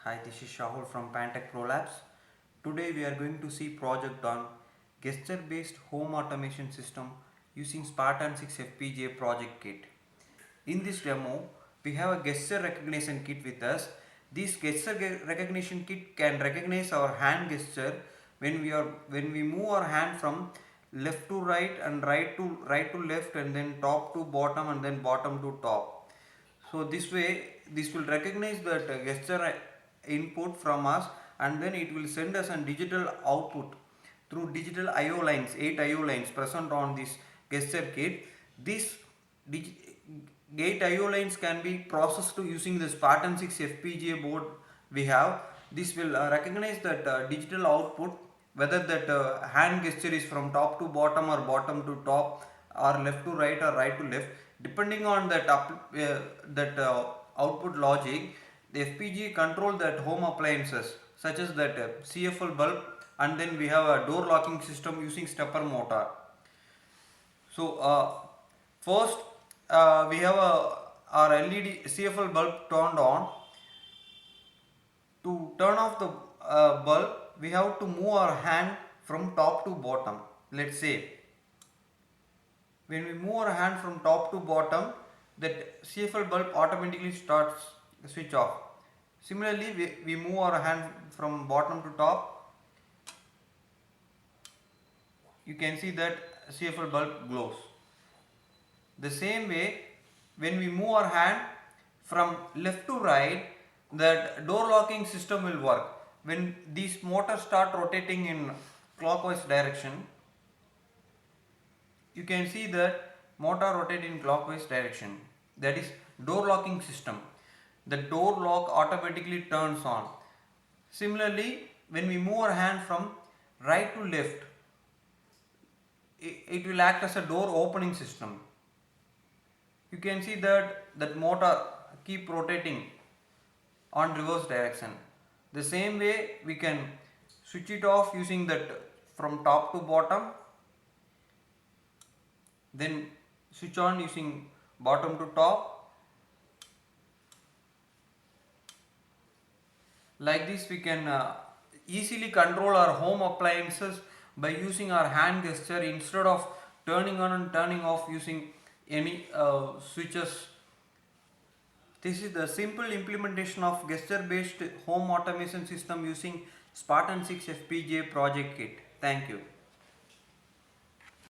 Hi, this is Shahul from Pantech Pro Labs. Today we are going to see project on gesture based home automation system using Spartan 6 FPGA project kit. In this demo, we have a gesture recognition kit with us. This recognition kit can recognize our hand gesture when we move our hand from left to right and right to left and then top to bottom and then bottom to top. So this way this will recognize that gesture input from us, and then it will send us a digital output through digital IO lines, 8 IO lines present on this gesture kit. This gate IO lines can be processed using the Spartan 6 FPGA board we have. This will recognize that digital output, whether that hand gesture is from top to bottom or bottom to top or left to right or right to left. Depending on that output logic, the FPGA control that home appliances such as that CFL bulb, and then we have a door locking system using stepper motor. So first we have our LED CFL bulb turned on. To turn off the bulb, we have to move our hand from top to bottom. Let's say when we move our hand from top to bottom, that CFL bulb automatically starts switch off. Similarly, we move our hand from bottom to top, you can see that CFL bulb glows. The same way, when we move our hand from left to right, that door locking system will work. When these motors start rotating in clockwise direction, you can see that motor rotate in clockwise direction. That is door locking system. The door lock automatically turns on. Similarly, when we move our hand from right to left, it will act as a door opening system. You can see that motor keep rotating on reverse direction. The same way we can switch it off using that from top to bottom, then switch on using bottom to top. Like this we can easily control our home appliances by using our hand gesture instead of turning on and turning off using any switches. This is the simple implementation of gesture based home automation system using Spartan 6 FPGA project kit. Thank you.